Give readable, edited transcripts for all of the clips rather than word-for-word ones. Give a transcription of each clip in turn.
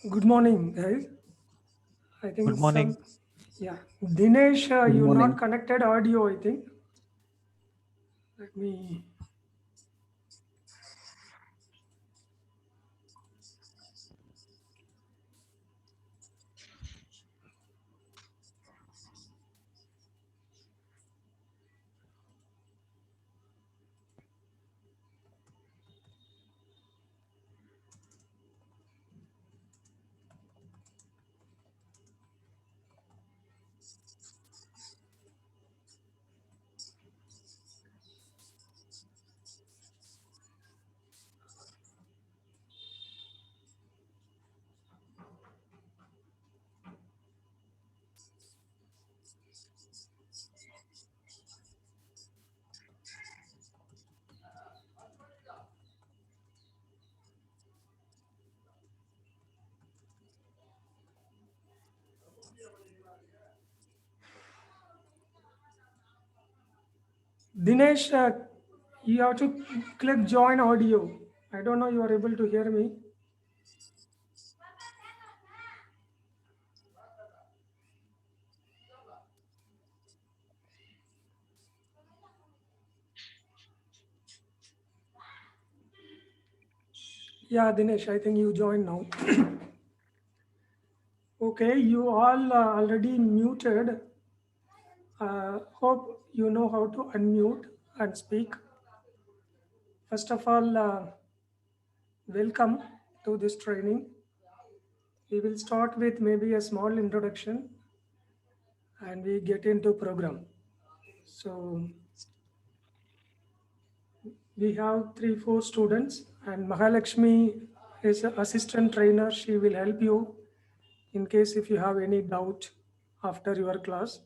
Good morning, guys. I Good think morning. yeah. Dinesh, Good you not morning. connected audio, I think. Let me, Dinesh, you have to click join audio. I don't know you are able to hear me. Yeah, Dinesh, I think you joined now. Okay, you all already muted. Hope you know how to unmute and speak. First of all, welcome to this training. We will start with maybe a small introduction and we get into program. So we have 3 4 students and Mahalakshmi is an assistant trainer. She will help you in case if you have any doubt after your class.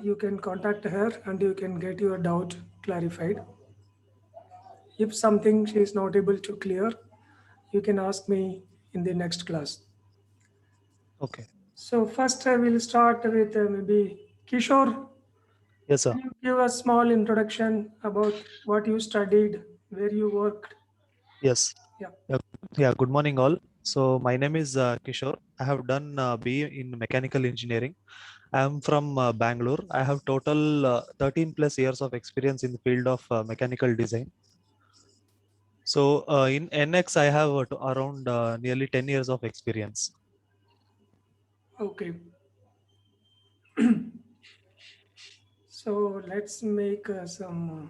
You can contact her and you can get your doubt clarified. If something she is not able to clear, you can ask me in the next class. Okay. So first I will start with maybe Kishore. Yes, sir. Can you give a small introduction about what you studied, where you worked? Yes. Yeah. Yeah. Good morning, all. So my name is Kishore. I have done BA in mechanical engineering. I am from Bangalore. I have total 13 plus years of experience in the field of mechanical design. So in NX, I have around nearly 10 years of experience. Okay. So let's make some.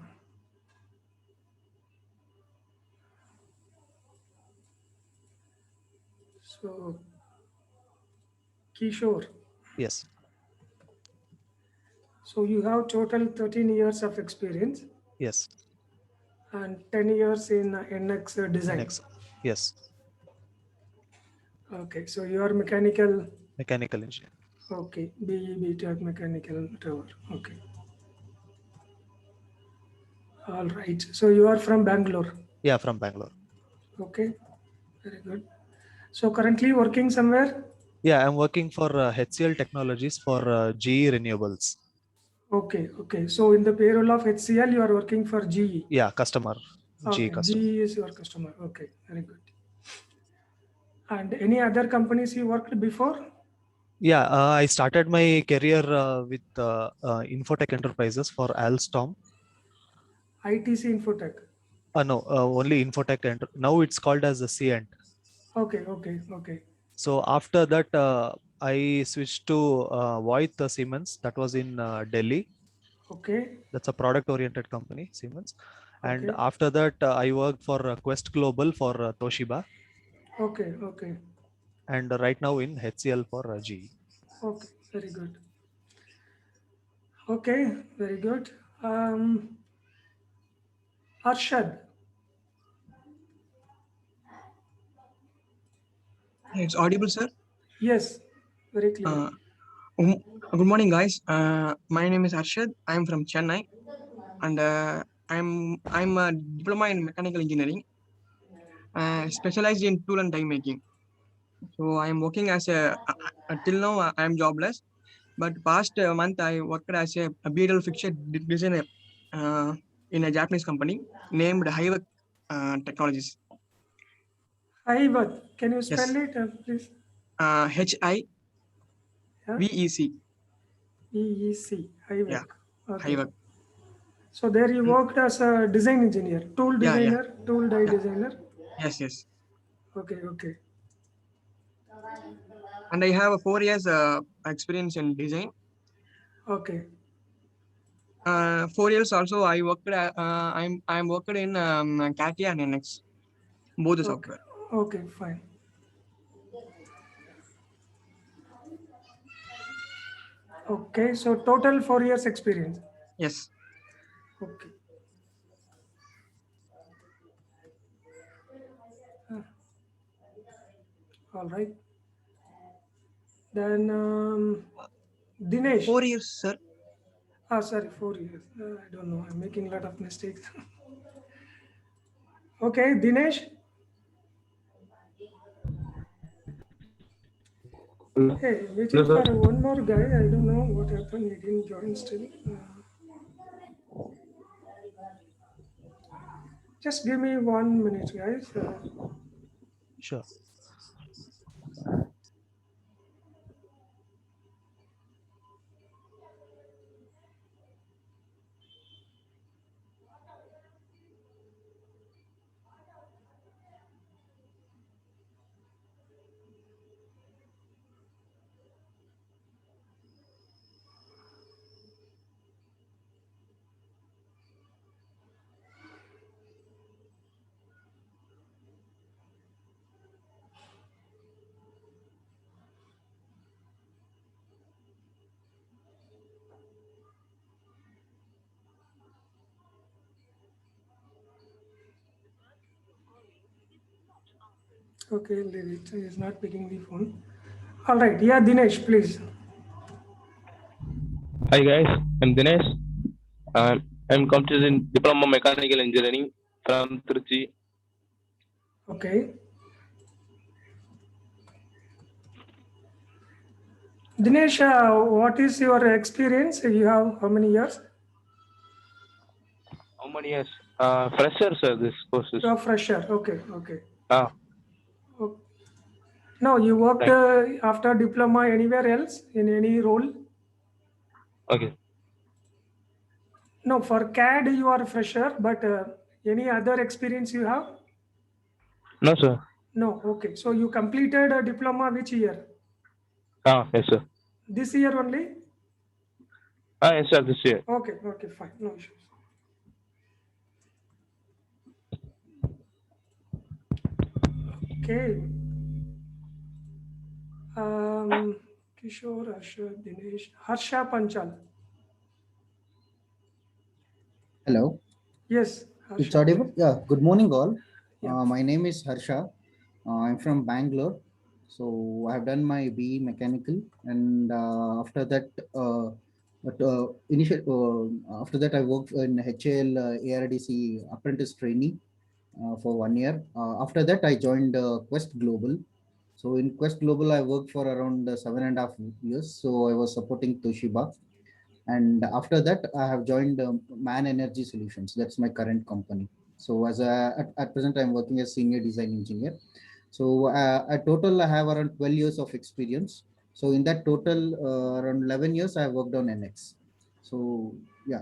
So Kishore. Yes. So you have total 13 years of experience Yes. and 10 years in NX design. NX. Yes. Okay. So you are mechanical. Mechanical engineering. Okay. BE, BTech, mechanical, whatever. Okay. All right. So you are from Bangalore. Yeah, from Bangalore. Okay. Very good. So currently working somewhere? Yeah, I'm working for HCL Technologies for GE Renewables. Okay. Okay. So in the payroll of HCL, you are working for GE. Yeah, customer. GE Okay. customer. GE is your customer. Okay. Very good. And any other companies you worked before? Yeah, I started my career with Infotech Enterprises for Alstom. ITC Infotech. No, only Infotech. Now it's called as a Cient. Okay. Okay. Okay. So after that, I switched to Voith Siemens. That was in Delhi. Okay. That's a product-oriented company, Siemens. And Okay. after that, I worked for Quest Global for Toshiba, Okay. Okay. and right now in HCL for GE. Okay. Very good. Okay. Very good. Um, Arshad. It's audible, sir. Yes. Very clear. Uh, Good morning, guys. My name is Arshad. I'm from Chennai, and I'm a diploma in mechanical engineering, specialized in tool and die making. So I'm working as till now I'm jobless. But past month I worked as a BDL fixture designer in a Japanese company named Hive Technologies. Hivac. Can you spell Yes. it, please? HIVEC. Yeah. EEC. Hivac. Yeah. Okay. Hivac. So there you worked as a design engineer, tool Yeah. designer, tool die Yeah. designer. Yes. Okay. Okay. And I have a 4 years experience in design. Okay. 4 years also I worked. I'm worked in CATIA and NX, both the Okay. software. Okay. Fine. Okay. So total 4 years experience. Yes. Okay. All right. Then Dinesh. 4 years, sir. Sorry, 4 years. I don't know. I'm making a lot of mistakes. Okay, Dinesh. Hey, waiting Hello, for sir. one more guy. I don't know what happened. He didn't join still. Just give me 1 minute, guys. Sure. Okay, leave it. He's not picking the phone. All right. Yeah, Dinesh, please. Hi guys, I'm Dinesh. I'm completed in Diploma Mechanical Engineering from Trichy. Okay. Dinesh, what is your experience? You have how many years? How many years? Fresher, sir, this course is. You're a fresher. Okay, okay. Ah, Oh, no, you worked thank. after diploma anywhere else in any role? Okay. No, for CAD you are a fresher, but any other experience you have? No, sir. No, okay. So you completed a diploma which year? Ah, yes, sir. This year only? Ah, yes, sir, this year. Okay, okay, fine. No issues. Okay. Kishore, Harsha, Dinesh, Harsha Panchal. Hello, Yes, it's Harsha, audible. please. Yeah, good morning, all. Yeah. My name is Harsha. I'm from Bangalore. So I've done my BE mechanical, and after that, after that, I worked in HAL ARDC apprentice trainee for 1 year. After that, I joined Quest Global. So in Quest Global, I worked for around 7.5 years. So I was supporting Toshiba, and after that I have joined Man Energy Solutions. That's my current company. So at present I'm working as senior design engineer. So at total I have around 12 years of experience. So in that total around 11 years I have worked on NX. So yeah,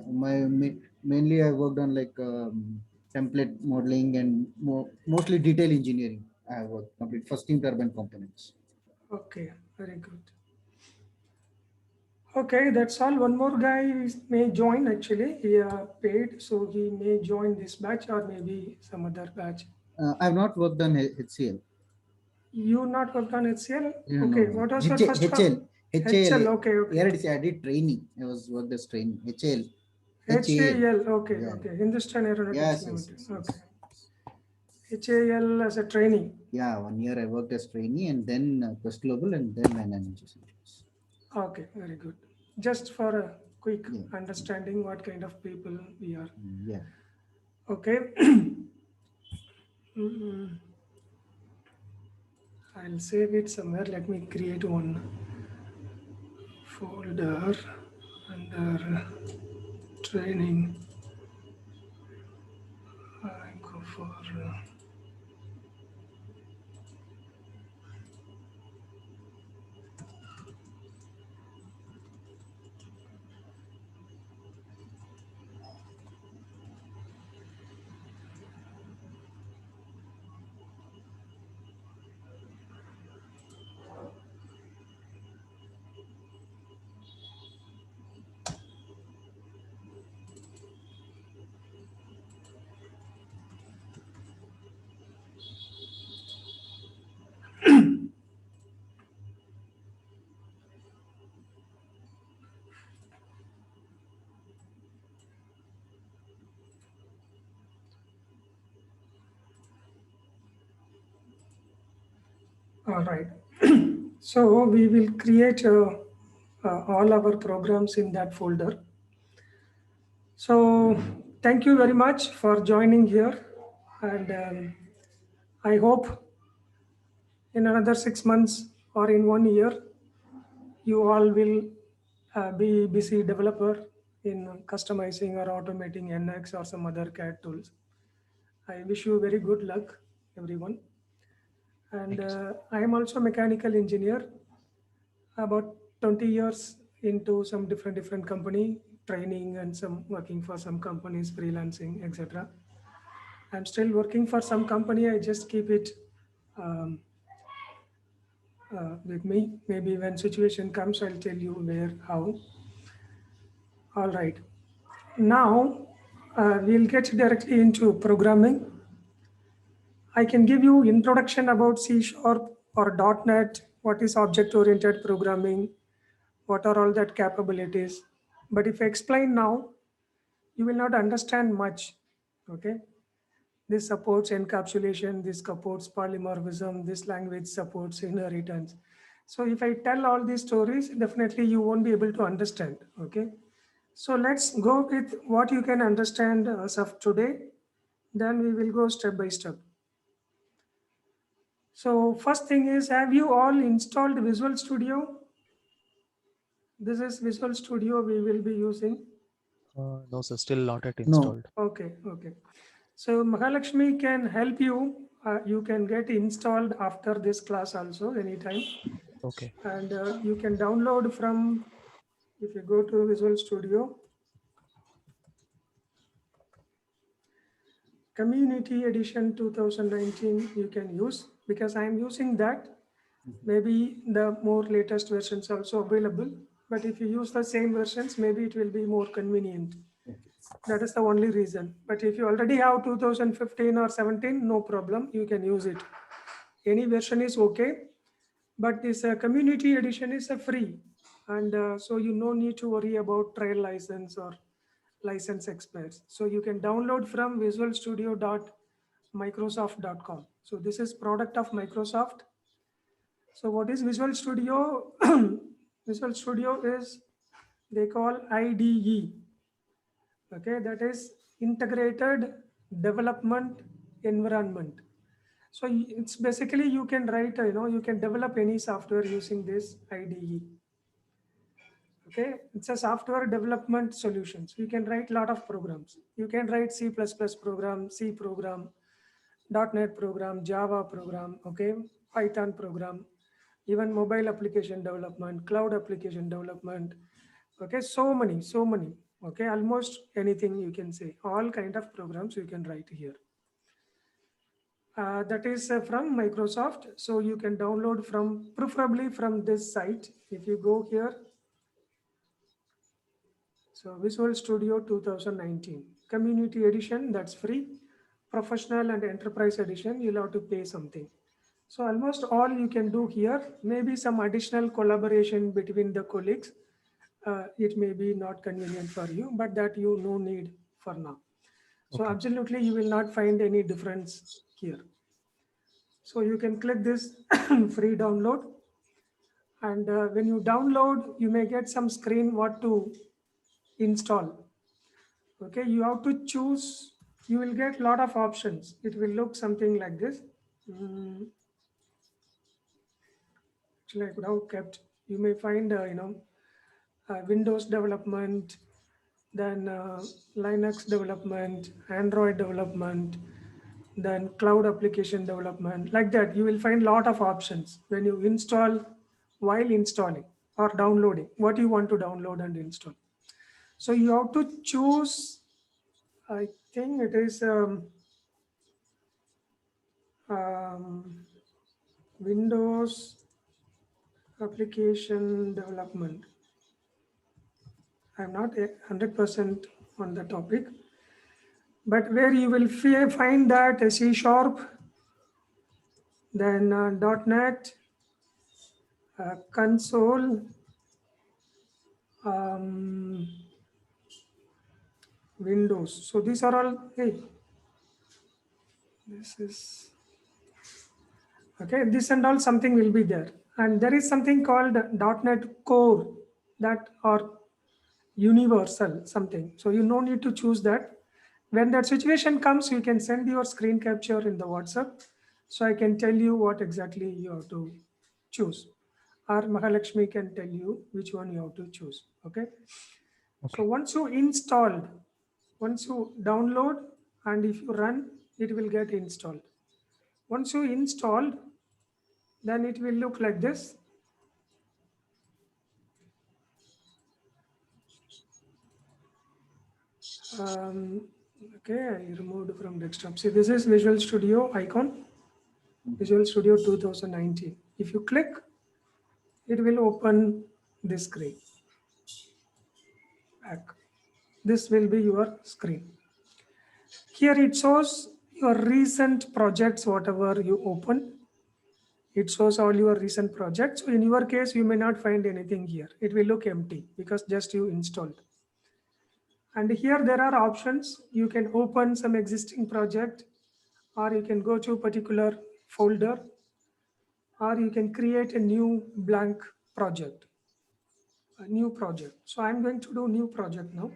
mainly I worked on like template modeling and mostly detail engineering. I have worked complete for steam turbine components. Okay, very good. Okay, that's all. One more guy may join actually. He paid, so he may join this batch or maybe some other batch. I have not worked on HCL. You not worked on HCL? No, Okay, no. what was your first HL. HL, okay, okay. ARDC, I did training. I was worked as training. HL. HAL, okay, Yeah. okay. Hindustan Aeronautics Yes, yes, Limited. yes, Okay. yes. HAL as a trainee. Yeah, 1 year I worked as trainee and then Quest Global and then Man Energy Solutions. Okay, very good. Just for a quick Yeah. understanding what kind of people we are. Yeah. Okay. I'll save it somewhere. Let me create one folder under training. I go for All right. So we will create all our programs in that folder. So thank you very much for joining here. And I hope in another 6 months or in 1 year, you all will be busy developer in customizing or automating NX or some other CAD tools. I wish you very good luck, everyone. And I am also a mechanical engineer, about 20 years into some different company, training and some working for some companies, freelancing, etc. I'm still working for some company. I just keep it um, with me. Maybe when situation comes, I'll tell you where, how. All right. Now we'll get directly into programming. I can give you introduction about C# or .NET, what is object-oriented programming, what are all that capabilities. But if I explain now, you will not understand much, okay? This supports encapsulation, this supports polymorphism, this language supports inheritance. So if I tell all these stories, definitely you won't be able to understand, okay? So let's go with what you can understand as of today. Then we will go step by step. So first thing is, have you all installed Visual Studio? This is Visual Studio we will be using. No, sir, still not yet No. installed. Okay. So Mahalakshmi can help you. You can get installed after this class also anytime. Okay. And you can download from, if you go to Visual Studio, Community Edition 2019, you can use, because I am using that. Maybe the more latest versions also available, but if you use the same versions, maybe it will be more convenient. That is the only reason. But if you already have 2015 or 17, no problem, you can use it. Any version is okay, but this community edition is free. And so you no need to worry about trial license or license experts. So you can download from visualstudio.microsoft.com. So this is product of Microsoft. So what is Visual Studio? Visual Studio is, they call IDE. Okay, that is integrated development environment. So it's basically you can write, you can develop any software using this IDE. Okay, it's a software development solutions. You can write a lot of programs. You can write C++ program, C program, .NET program, Java program, okay, Python program, even mobile application development, cloud application development. Okay, so many, okay, almost anything you can say, all kind of programs you can write here. That is from Microsoft. So you can download from, preferably from this site. If you go here, so Visual Studio 2019, Community Edition, that's free. Professional and Enterprise Edition, you'll have to pay something. So almost all you can do here, maybe some additional collaboration between the colleagues. It may be not convenient for you, but that you no need for now. So Okay. absolutely you will not find any difference here. So you can click this free download. And when you download, you may get some screen what to install. Okay, you have to choose, you will get a lot of options. It will look something like this. Actually, I could have kept, you may find, Windows development, then Linux development, Android development, then cloud application development, like that. You will find a lot of options when you install, while installing or downloading, what you want to download and install. So you have to choose, I think it is Windows application development. I'm not 100% on the topic, but where you will find that C#, then .NET, console, Windows. So these are all, hey, this is, Okay, this and all something will be there. And there is something called .NET Core that or universal something. So you no need to choose that. When that situation comes, you can send your screen capture in the WhatsApp. So I can tell you what exactly you have to choose. Or Mahalakshmi can tell you which one you have to choose. Okay. So once you installed, once you download and if you run, it will get installed. Once you installed, then it will look like this. Okay, I removed from desktop. See, this is Visual Studio icon, Visual Studio 2019. If you click, it will open this screen. Back. This will be your screen. Here it shows your recent projects, whatever you open. It shows all your recent projects. So in your case, you may not find anything here. It will look empty because just you installed. And here there are options. You can open some existing project, or you can go to a particular folder, or you can create a new blank project, a new project. So I'm going to do new project now.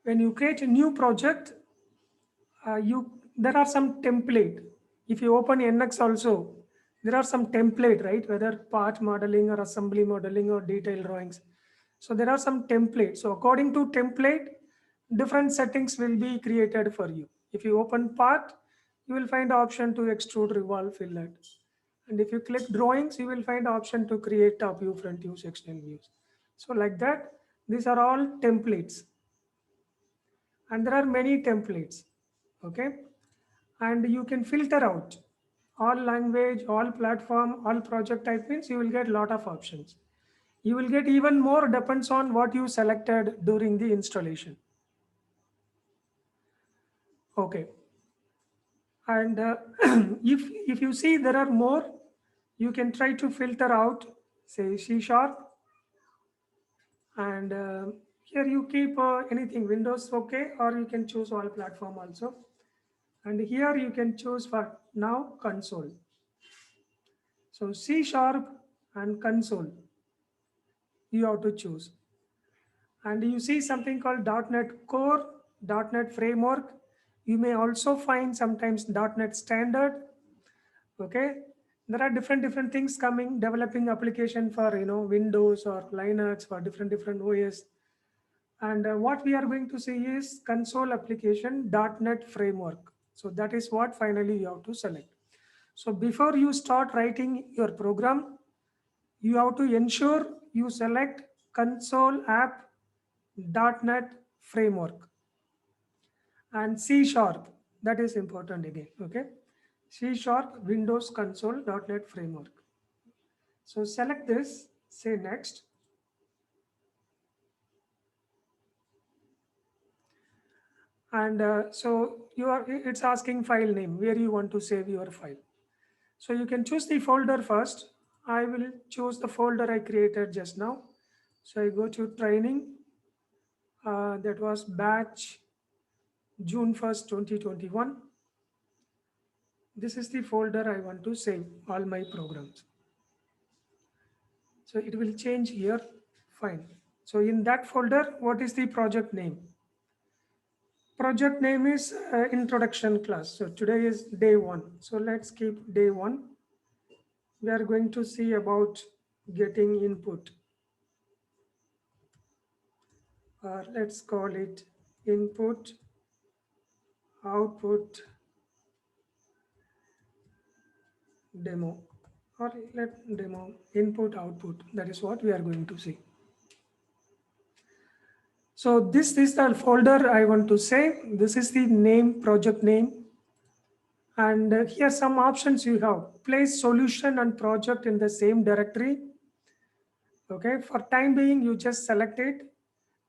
When you create a new project, there are some template. If you open NX also, there are some template, right? Whether part modeling or assembly modeling or detail drawings. So there are some templates. So according to template, different settings will be created for you. If you open part, you will find option to extrude, revolve, fillet. And if you click drawings, you will find option to create top view, front view, sectional views. So like that, these are all templates. And there are many templates, okay? And you can filter out all language, all platform, all project type means you will get a lot of options. You will get even more depends on what you selected during the installation. Okay. And if you see there are more, you can try to filter out, say C#, and here you keep anything, Windows, okay, or you can choose all platform also. And here you can choose for now console. So C# and console, you have to choose. And you see something called .NET Core, .NET Framework. You may also find sometimes .NET Standard. Okay, there are different things coming, developing application for Windows or Linux for different OS. And what we are going to see is console application .NET Framework. So that is what finally you have to select. So before you start writing your program, you have to ensure you select console app .NET Framework and C#. That is important again. Okay, C# Windows Console .NET Framework. So select this, say next. And so it's asking file name, where you want to save your file. So you can choose the folder first. I will choose the folder I created just now. So I go to training. That was batch June 1st, 2021. This is the folder I want to save all my programs. So it will change here. Fine. So in that folder, what is the project name? Project name is introduction class. So today is day 1. So let's keep day 1. We are going to see about getting input. Let's call it input, output, demo, or let demo, input, output. That is what we are going to see. So this is the folder I want to save. This is the name, project name. And here some options you have. Place solution and project in the same directory. Okay, for time being, you just select it.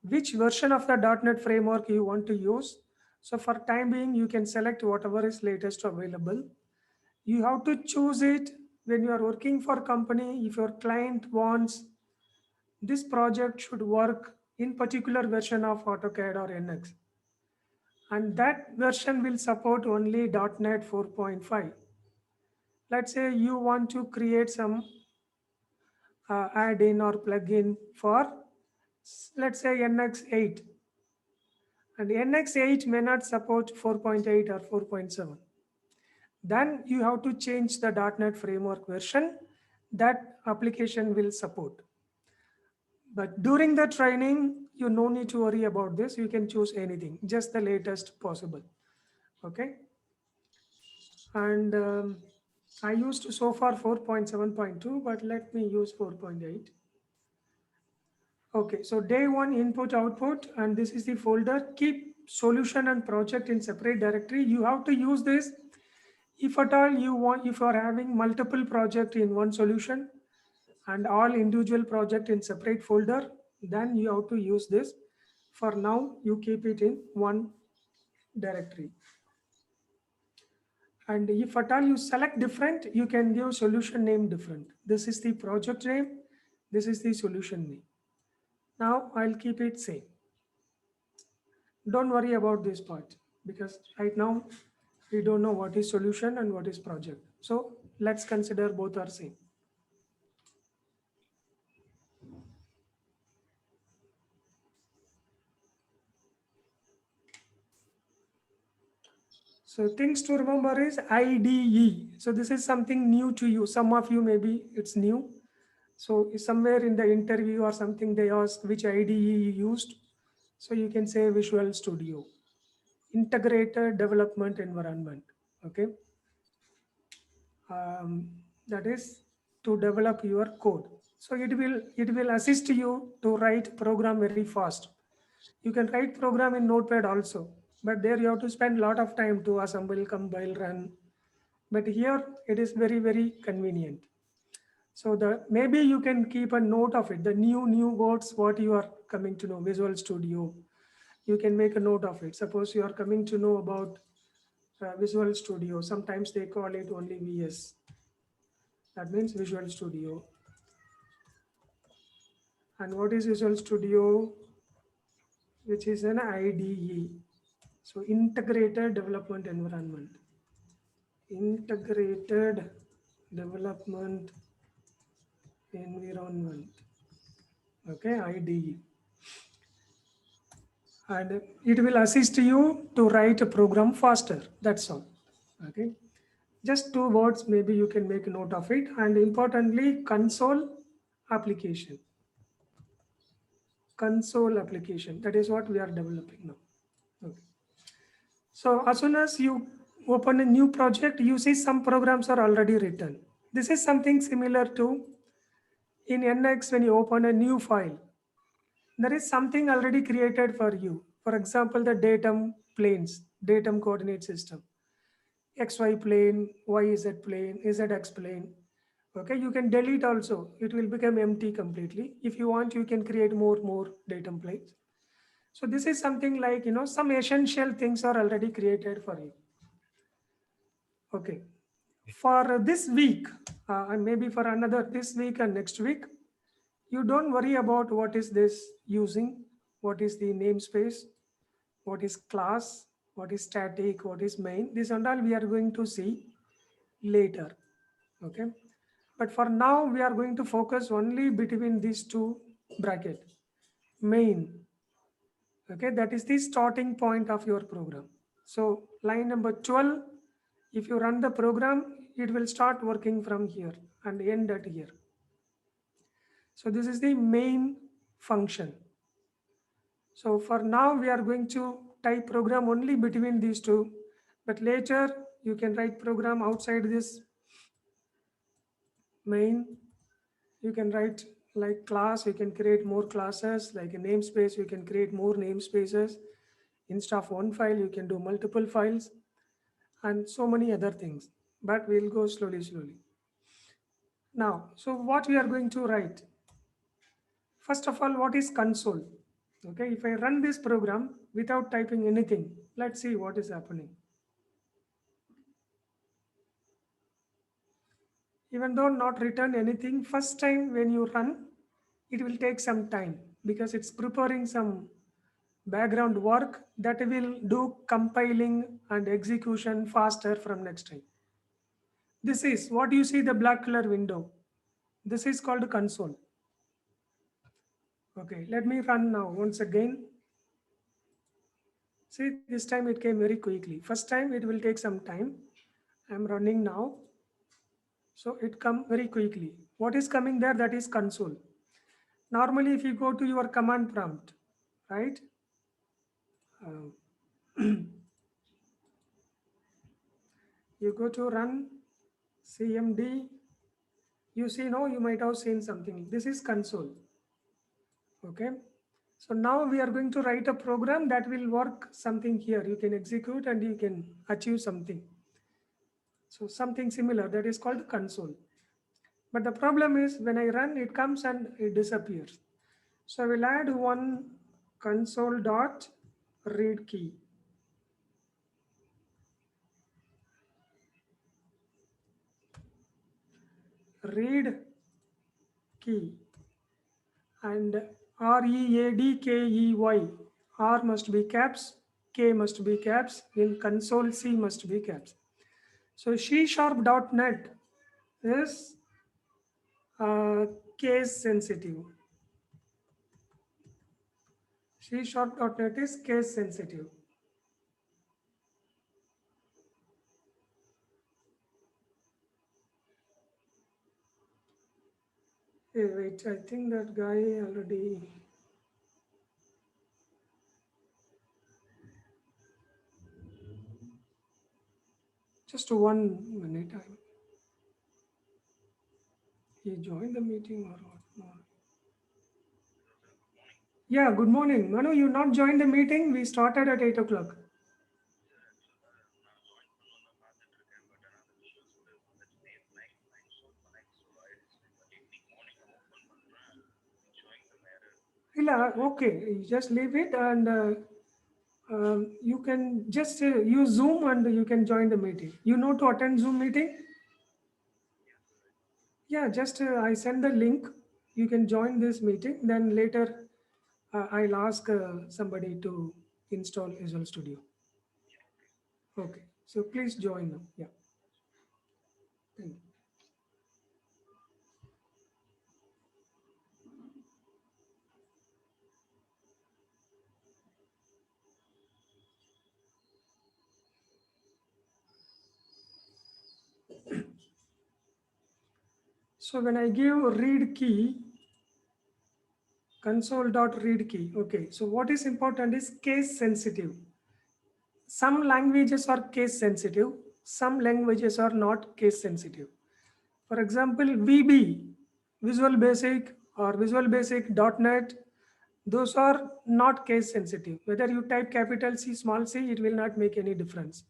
Which version of the .NET framework you want to use. So for time being, you can select whatever is latest available. You have to choose it when you are working for company. If your client wants this project should work in particular version of AutoCAD or NX. and that version will support only .NET 4.5. Let's say you want to create some add-in or plugin for, let's say, NX8, and NX8 may not support 4.8 or 4.7. Then you have to change the .NET framework version that application will support. But during the training, you no need to worry about this. You can choose anything, just the latest possible. Okay. And I used so far 4.7.2, but let me use 4.8. Okay, so day one input output, and this is the folder. Keep solution and project in separate directory. You have to use this if at all you want, if you are having multiple project in one solution and all individual project in separate folder, then you have to use this. For now, you keep it in one directory. And if at all you select different, you can give solution name different. This is the project name. This is the solution name. Now I'll keep it same. Don't worry about this part because right now we don't know what is solution and what is project. So let's consider both are same. So things to remember is IDE. So this is something new to you. Some of you maybe it's new. So somewhere in the interview or something they ask which IDE you used. So you can say Visual Studio, integrated development environment. Okay. That is to develop your code. So it will assist you to write program very fast. You can write program in Notepad also, but there you have to spend a lot of time to assemble, compile, run. But here it is very, very convenient. So maybe you can keep a note of it, the new words, what you are coming to know, Visual Studio. You can make a note of it. Suppose you are coming to know about Visual Studio. Sometimes they call it only VS. That means Visual Studio. And what is Visual Studio? Which is an IDE. So integrated development environment. Integrated development environment. Okay, IDE. And it will assist you to write a program faster. That's all. Okay. Just two words, maybe you can make a note of it. And importantly, console application. Console application. That is what we are developing now. Okay. So as soon as you open a new project, you see some programs are already written. This is something similar to in NX when you open a new file. There is something already created for you. For example, the datum planes, datum coordinate system. XY plane, YZ plane, ZX plane. Okay, you can delete also. It will become empty completely. If you want, you can create more datum planes. So this is something like, some essential things are already created for you. Okay. For this week, and maybe for another this week and next week, you don't worry about what is this using, what is the namespace, what is class, what is static, what is main. This and all we are going to see later. Okay. But for now, we are going to focus only between these two brackets. Main. Okay, that is the starting point of your program. So line number 12, if you run the program, it will start working from here and end at here. So this is the main function. So for now, we are going to type program only between these two, but later you can write program outside this main. You can write like class, you can create more classes, like a namespace, you can create more namespaces. Instead of one file, you can do multiple files and so many other things, but we'll go slowly. Now, so what we are going to write? First of all, what is console? Okay, if I run this program without typing anything, let's see what is happening. Even though not written anything, first time when you run, it will take some time because it's preparing some background work that will do compiling and execution faster from next time. This is what you see the black color window. This is called console. Okay, let me run now once again. See, this time it came very quickly. First time it will take some time. I'm running now. So it come very quickly. What is coming there? That is console. Normally, if you go to your command prompt, right? You go to run CMD. You see, no, you might have seen something. This is console. Okay. So now we are going to write a program that will work something here. You can execute and you can achieve something. So something similar that is called console. But the problem is when I run, it comes and it disappears. So I will add one console dot read key. Read key and READKEY. R must be caps, K must be caps, in console C must be caps. So C#.NET is case sensitive. C#.NET is case sensitive. Hey, wait, I think that guy already. Just 1 minute. He joined the meeting or what? No. Yeah, good morning. Manu, you not joined the meeting? We started at 8 o'clock. Okay, you just leave it and you can just use Zoom and you can join the meeting. You know to attend Zoom meeting? Yeah, just I send the link. You can join this meeting. Then later I'll ask somebody to install Visual Studio. Okay, so please join now. Yeah. Thank you. So when I give read key, console.read key. Okay, so what is important is case sensitive. Some languages are case sensitive, some languages are not case sensitive. For example, VB, Visual Basic or Visual Basic .NET, those are not case sensitive. Whether you type capital C, small c, it will not make any difference.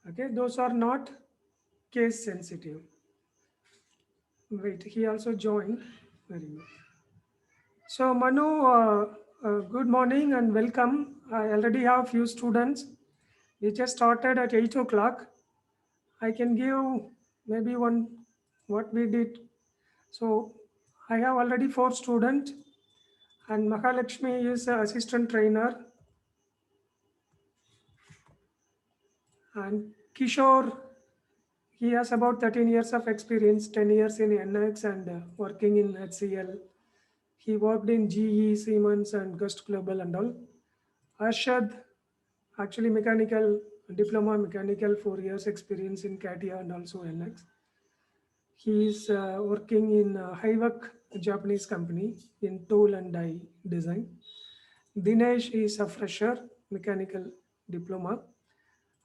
Okay, those are not case sensitive. Wait, he also joined. Very good. So Manu, good morning and welcome. I already have few students. We just started at 8 o'clock. I can give maybe what we did. So I have already 4 students and Mahalakshmi is an assistant trainer. And Kishore, he has about 13 years of experience, 10 years in NX and working in HCL. He worked in GE, Siemens and Gust Global and all. Arshad, actually mechanical, diploma mechanical, 4 years experience in CATIA and also NX. He is working in Hivak, a Japanese company in tool and die design. Dinesh is a fresher, mechanical diploma.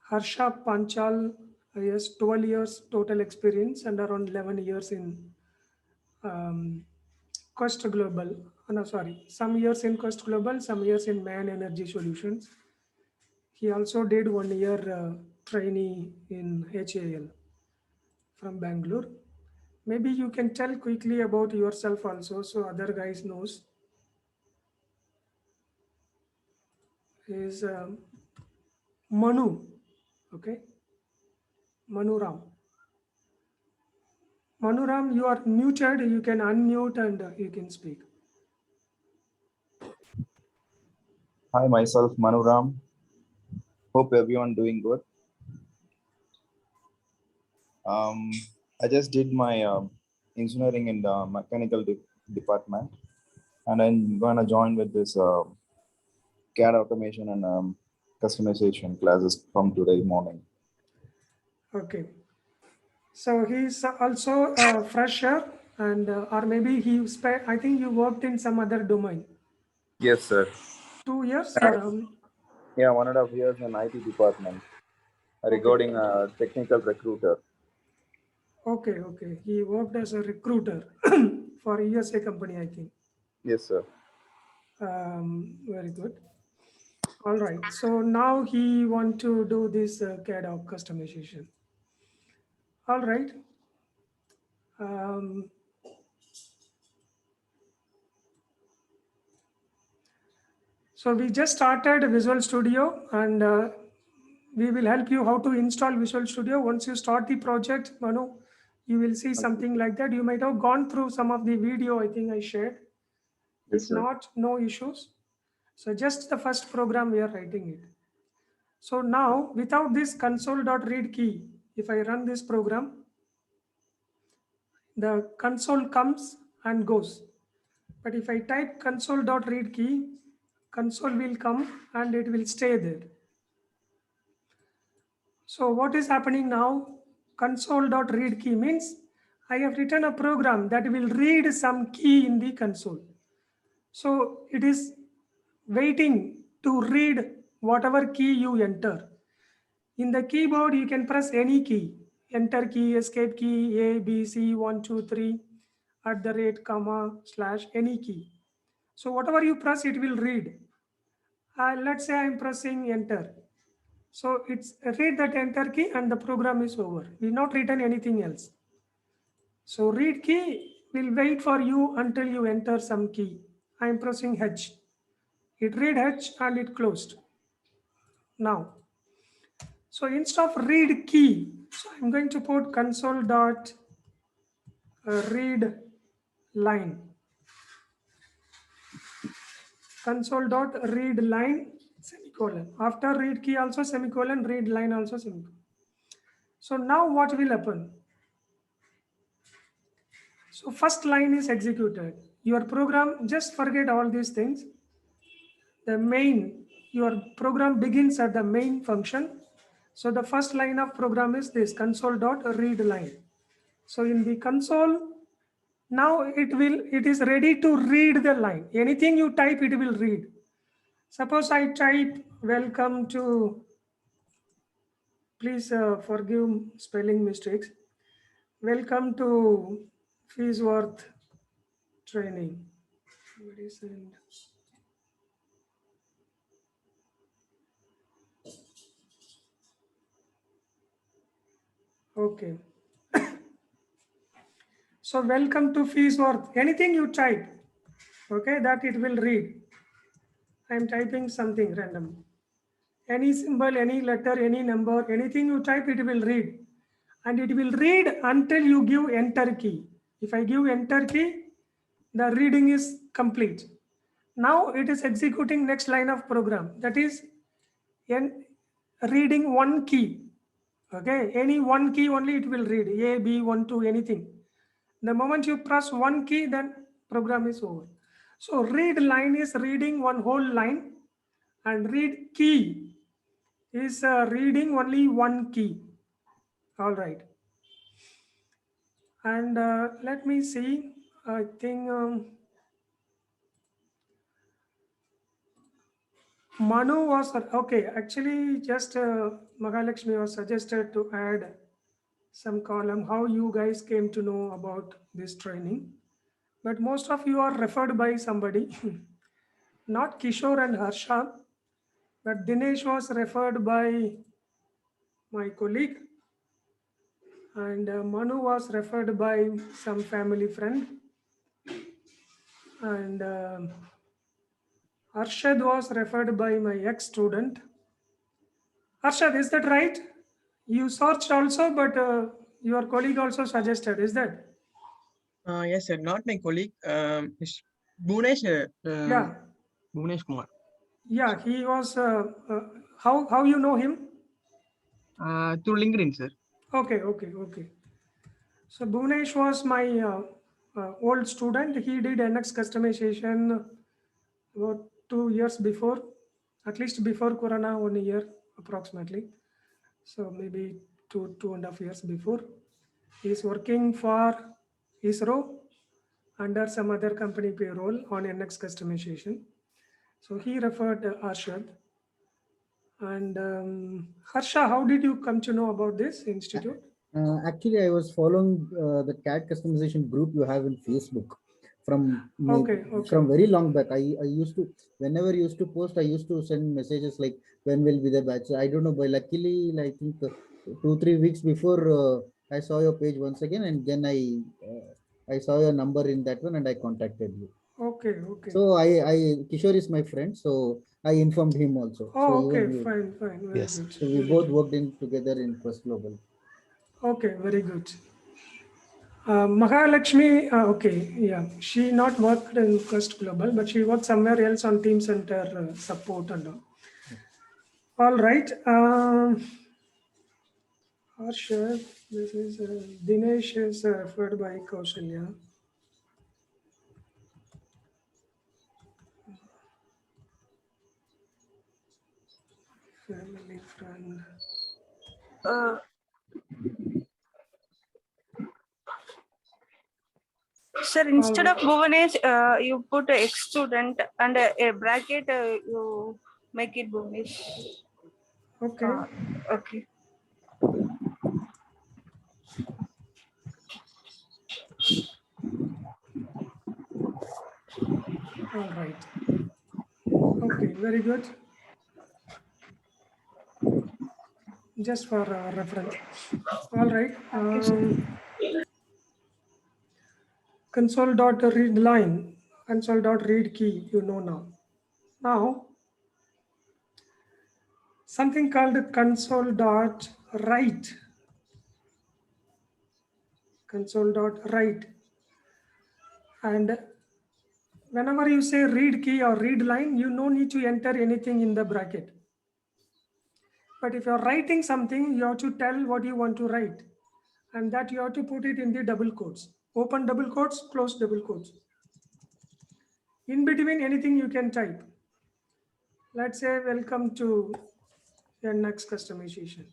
Harsha Panchal has 12 years total experience and around 11 years in Quest Global. Some years in Quest Global, some years in Man Energy Solutions. He also did 1 year trainee in HAL from Bangalore. Maybe you can tell quickly about yourself also, so other guys knows. Is Manu, okay? Manuram. Manuram, you are muted. You can unmute and you can speak. Hi, myself Manuram. Hope everyone doing good. I just did my engineering in the mechanical department, and I'm gonna join with this CAD automation and customization classes from today morning. Okay. So he's also a fresher, and or maybe he spent. I think you worked in some other domain. Yes, sir. 2 years or how many? Yeah, 1.5 years in IT department regarding a technical recruiter. Okay, okay. He worked as a recruiter for USA company, I think. Yes, sir. Very good. All right. So now he want to do this CAD of customization. All right. Um, so we just started Visual Studio, and we will help you how to install Visual Studio. Once you start the project, Manu, you will see something like that. You might have gone through some of the video I think I shared. Yes, If sir. not, no issues. So just the first program we are writing it. So now without this console.read key, if I run this program, the console comes and goes. But if I type console.read key, console will come and it will stay there. So what is happening now? Console.read key means I have written a program that will read some key in the console. So it is waiting to read whatever key you enter. In the keyboard, you can press any key, enter key, escape key, A, B, C, 1, 2, 3, @ comma, / any key. So whatever you press, it will read. Let's say I'm pressing enter. So it's read that enter key and the program is over. We've not written anything else. So read key will wait for you until you enter some key. I'm pressing H. It read H and it closed. Now, so instead of read key, so I'm going to put console.read line. Console.read line semicolon. After read key also semicolon, read line also semicolon. So now what will happen? So first line is executed. Your program, just forget all these things. The main, your program begins at the main function. So the first line of program is this console.read line. So in the console, now it is ready to read the line. Anything you type, it will read. Suppose I type welcome to, please forgive spelling mistakes. Welcome to Feesworth training. Somebody send. Okay. So welcome to Feesworth. Anything you type, okay, that it will read. I'm typing something random. Any symbol, any letter, any number, anything you type, it will read. And it will read until you give enter key. If I give enter key, the reading is complete. Now it is executing next line of program. That is reading one key. Okay, any one key only it will read. A, B, 1, 2, anything. The moment you press one key, then program is over. So read line is reading one whole line, and read key is reading only one key. All right. And let me see. I think Manu was okay. Actually, just Mahalakshmi was suggested to add some column how you guys came to know about this training. But most of you are referred by somebody, not Kishore and Harsha, but Dinesh was referred by my colleague, and Manu was referred by some family friend, and Arshad was referred by my ex-student. Arshad, is that right? You searched also, but your colleague also suggested, is that? Yes, sir. Not my colleague. It's Bhunesh. Yeah. Bhunesh Kumar. Yeah, he was, how you know him? Through LinkedIn, sir. Okay. So Bhunesh was my old student. He did NX customization about 2 years before, at least before Corona, 1 year approximately. So maybe 2.5 years before. He's working for ISRO under some other company payroll on NX customization. So he referred Arshad. And Harsha, how did you come to know about this institute? Actually, I was following the CAD customization group you have in Facebook from Okay. from very long back. I used to, whenever you used to post, I used to send messages like when will be the batch. I don't know, but luckily, I think 2-3 weeks before I saw your page once again, and then I saw your number in that one, and I contacted you. Okay. So Kishore is my friend, so I informed him also. So Oh, okay, even fine, very Yes. good. so we both worked in together in Quest Global. Okay, very good. Mahalakshmi, okay, yeah, she not worked in Quest Global, but she worked somewhere else on Team Center support and all. All right. Harsha, this is Dinesh is referred by Kaushalya. Family friend. Uh, Sir, instead of Bhuvanesh, you put a ex-student and a bracket, you make it Bhuvanesh. Okay. Okay. All right. Okay, very good. Just for reference. All right. Console.read line, console.read key, you know now. Now, something called console.write. Console.write. And whenever you say read key or read line, you no need to enter anything in the bracket. But if you're writing something, you have to tell what you want to write. And that you have to put it in the double quotes. Open double quotes, close double quotes. In between, anything you can type. Let's say, welcome to NX customization.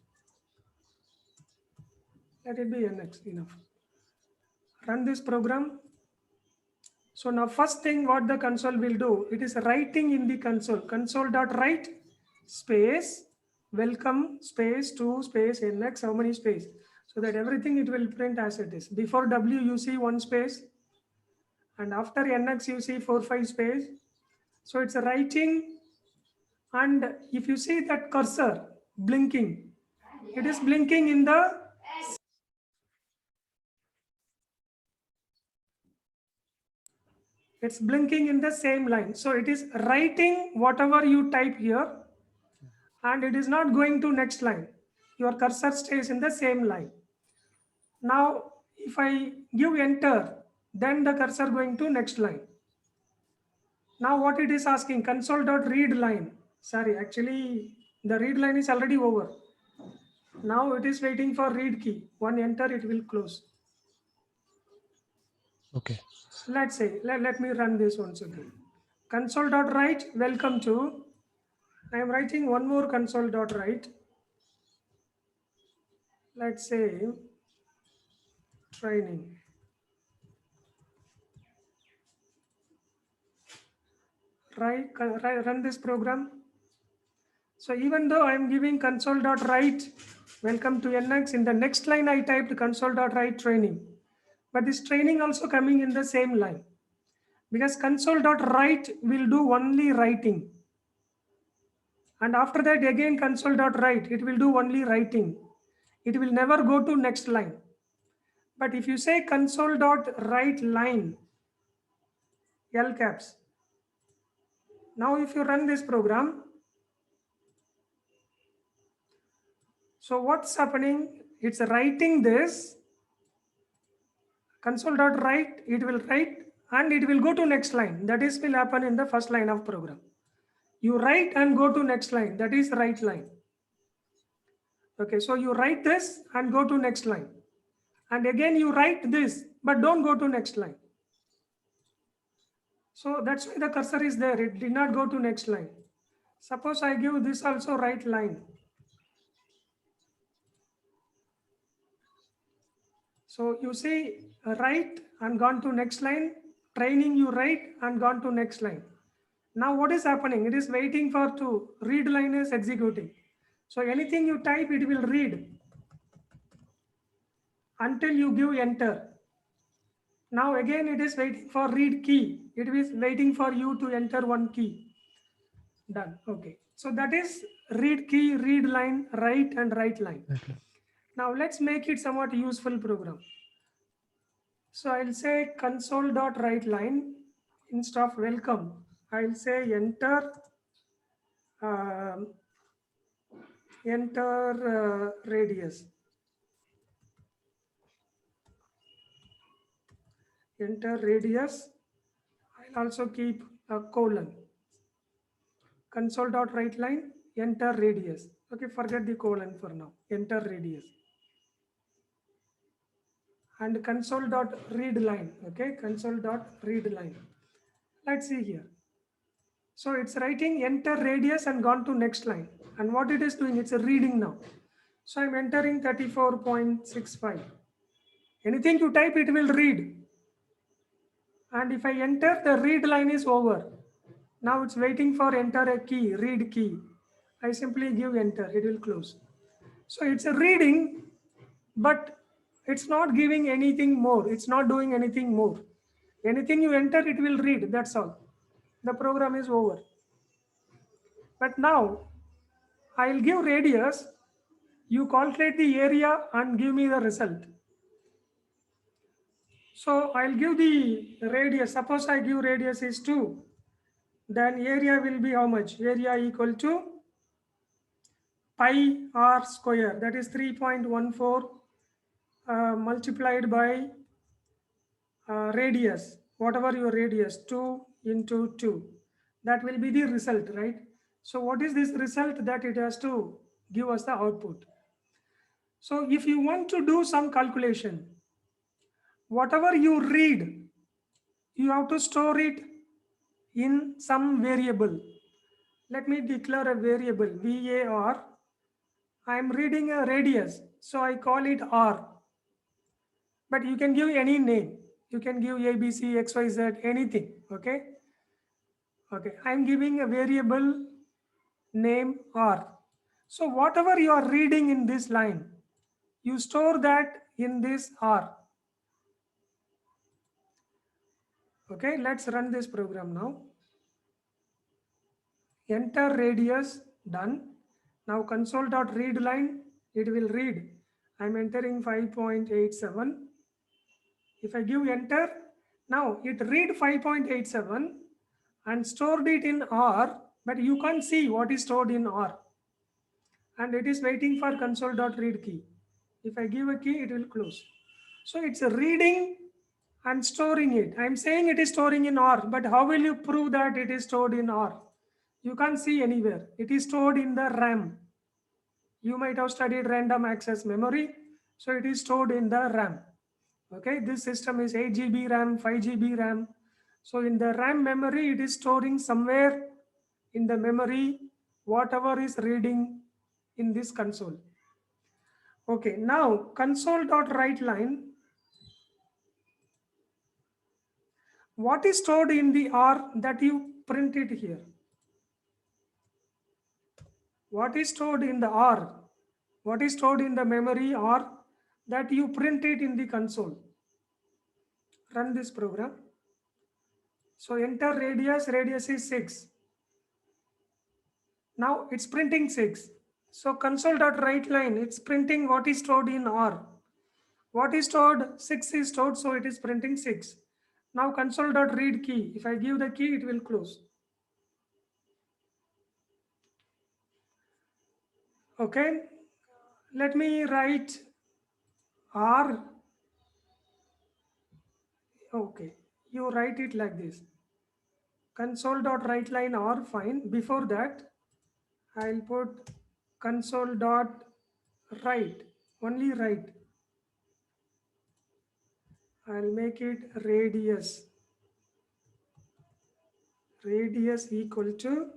Let it be NX, enough. Run this program. So now first thing what the console will do, it is writing in the console. Console.write space welcome space to space NX, how many space? So that everything it will print as it is. Before W you see 1 space and after NX you see 4-5 space. So it's writing, and if you see that cursor blinking, it is blinking in the it's blinking in the same line. So it is writing whatever you type here, and it is not going to next line. Your cursor stays in the same line. Now, if I give enter, then the cursor going to next line. Now what it is asking, console.read line. Sorry, actually the read line is already over. Now it is waiting for read key. One enter, it will close. Okay. Let's say, let me run this once again. Console.write, welcome to. I am writing one more console.write. Let's say training. Run this program. So even though I am giving console.write, welcome to NX, in the next line I typed console.write training. But this training also coming in the same line. Because console.write will do only writing. And after that again console.write, it will do only writing. It will never go to next line. But if you say console.write line, L caps. Now if you run this program, so what's happening? It's writing this console.write, it will write and it will go to next line. That is will happen in the first line of program. You write and go to next line. That is write line. Okay, so you write this and go to next line. And again you write this, but don't go to next line. So that's why the cursor is there. It did not go to next line. Suppose I give this also write line. So you see write and gone to next line, training you write and gone to next line. Now what is happening? It is waiting for to read line is executing. So anything you type, it will read until you give enter. Now again it is waiting for read key. It is waiting for you to enter one key. Done. Okay. So that is read key, read line, write and write line. Okay. Now let's make it somewhat useful program. So I'll say console.write line instead of welcome. I'll say enter radius. Enter radius. I'll also keep a colon. Console.write line, enter radius. Okay, forget the colon for now. Enter radius. And console.read line. Okay, console.read line. Let's see here. So it's writing enter radius and gone to next line. And what it is doing, it's a reading now. So I'm entering 34.65. Anything you type, it will read. And if I enter, the read line is over. Now it's waiting for enter a key, read key. I simply give enter, it will close. So it's a reading, but it's not giving anything more. It's not doing anything more. Anything you enter, it will read, that's all. The program is over. But now I'll give radius, you calculate the area and give me the result. So I'll give the radius, suppose I give radius is 2, then area will be how much? Area equal to pi r square, that is 3.14 multiplied by radius, whatever your radius, 2 into 2. That will be the result, right? So what is this result? That it has to give us the output. So if you want to do some calculation, whatever you read, you have to store it in some variable. Let me declare a variable var. I am reading a radius, so I call it r. But you can give any name. You can give ABC, XYZ, anything. Okay. Okay. I am giving a variable name r. So whatever you are reading in this line, you store that in this r. Okay, let's run this program now. Enter radius, done. Now console.read line, it will read. I'm entering 5.87. If I give enter, now it read 5.87 and stored it in R, but you can't see what is stored in R. And it is waiting for console.read key. If I give a key, it will close. So it's a reading and storing it. I'm saying it is storing in R, but how will you prove that it is stored in R? You can't see anywhere. It is stored in the RAM. You might have studied random access memory. So it is stored in the RAM. Okay, this system is 8 GB RAM, 5 GB RAM. So in the RAM memory, it is storing somewhere in the memory, whatever is reading in this console. Okay, now console.write line. What is stored in the R that you print it here? What is stored in the R? What is stored in the memory R that you print it in the console? Run this program. So enter radius, radius is 6. Now it's printing 6. So console.write line, it's printing what is stored in R. What is stored? 6 is stored, so it is printing 6. Now console.read key, if I give the key, it will close. Okay, let me write R. Okay, you write it like this. console.writeLine or fine. Before that, I'll put console.write, only write. I'll make it radius equal to.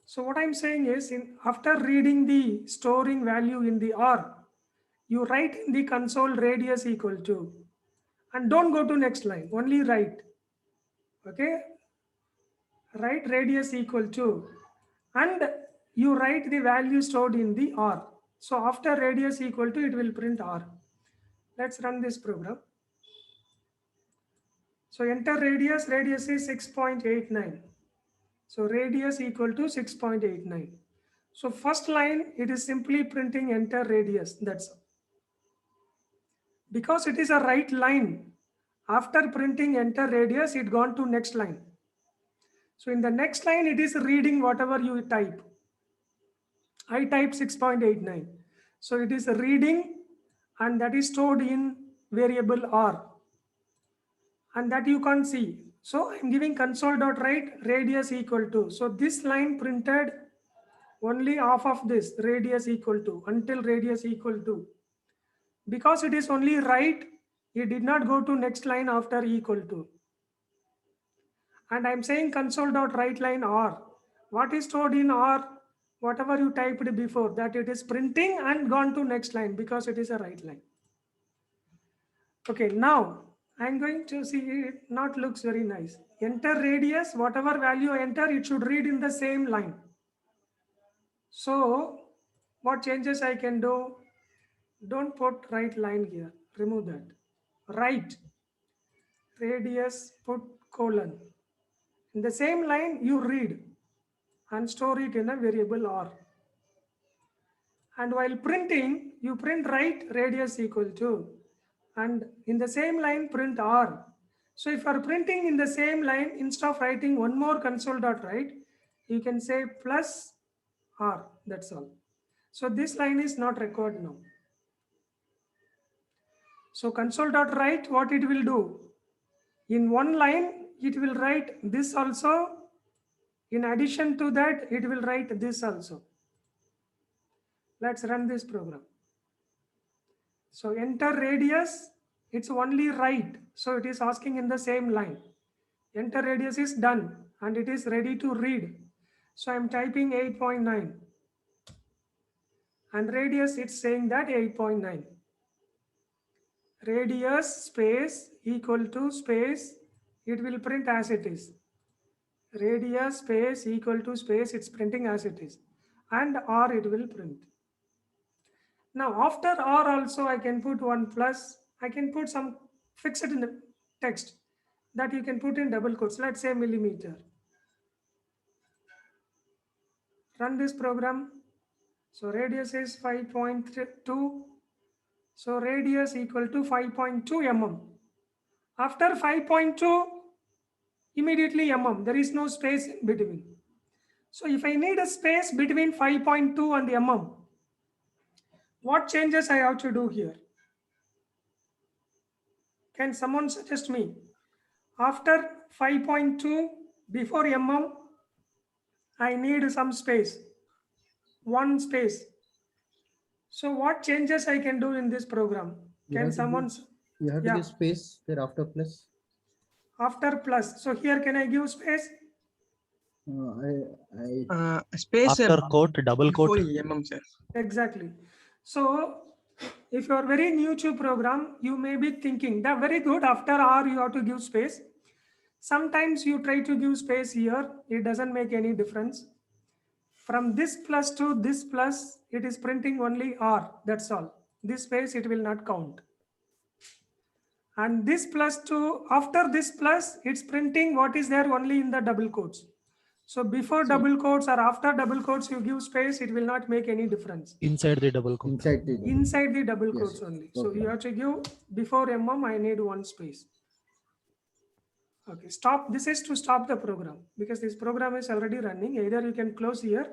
So what I'm saying is, after reading the storing value in the R, you write in the console radius equal to, and don't go to next line, only write. Okay, write radius equal to, and you write the value stored in the R. So after radius equal to, it will print R. Let's run this program. So enter radius is 6.89. So radius equal to 6.89. So first line, it is simply printing enter radius, that's all. Because it is a right line, after printing enter radius, it gone to next line. So in the next line, it is reading whatever you type. I type 6.89. So it is reading, and that is stored in variable R, and that you can't see. So I'm giving console.write radius equal to. So this line printed only half of this radius equal to, until radius equal to. Because it is only write, it did not go to next line after equal to. And I'm saying console.writeLine R. What is stored in R? Whatever you typed before, that it is printing and gone to next line because it is a right line. Okay, now I'm going to see it not looks very nice. Enter radius, whatever value I enter, it should read in the same line. So what changes I can do? Don't put right line here, remove that. Right radius, put colon. In the same line, you read and store it in a variable R. And while printing, you print write radius equal to, and in the same line print R. So if you are printing in the same line, instead of writing one more console.write, you can say plus R, that's all. So this line is not required now. So console.write, what it will do? In one line, it will write this also. In addition to that, it will write this also. Let's run this program. So enter radius, it's only write. So it is asking in the same line. Enter radius is done and it is ready to read. So I'm typing 8.9. And radius, it's saying that 8.9. Radius space equal to space, it will print as it is. Radius space equal to space, it's printing as it is. And R it will print. Now after R also I can put one plus, I can put some fix it in the text that you can put in double quotes, let's say millimeter. Run this program. So radius is 5.2. So radius equal to 5.2 mm. After 5.2, immediately mm, there is no space in between. So if I need a space between 5.2 and mm, what changes I have to do here? Can someone suggest me? After 5.2, before mm, I need some space, one space. So what changes I can do in this program? Can someone? You have to give space there after plus. After plus. So here, can I give space? Space After quote, double quote. sir. Exactly. So if you are very new to program, you may be thinking that very good. After R, you have to give space. Sometimes you try to give space here. It doesn't make any difference. From this plus to this plus, it is printing only R. That's all. This space, it will not count. And this plus to, after this plus, it's printing what is there only in the double quotes. So before double quotes or after double quotes, you give space, it will not make any difference. Inside the double quote. Inside the double quotes only. So Okay. you have to give before mm, I need one space. Okay, stop. This is to stop the program because this program is already running. Either you can close here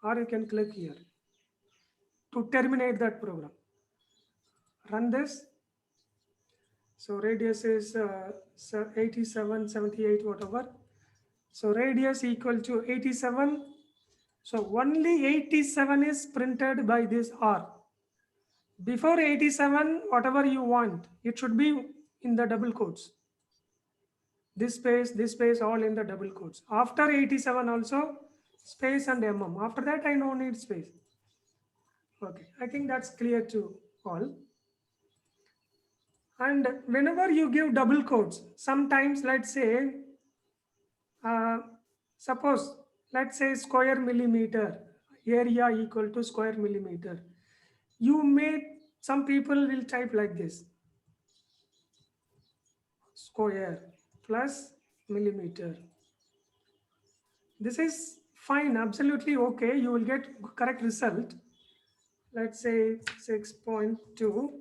or you can click here to terminate that program. Run this. So radius is 87, 78, whatever. So radius equal to 87. So only 87 is printed by this R. Before 87, whatever you want, it should be in the double quotes. This space, all in the double quotes. After 87 also, space and mm. After that, I don't need space. Okay, I think that's clear to all. And whenever you give double quotes, sometimes let's say, suppose, let's say square millimeter, area equal to square millimeter. Some people will type like this, square plus millimeter. This is fine, absolutely okay. You will get correct result. Let's say 6.2.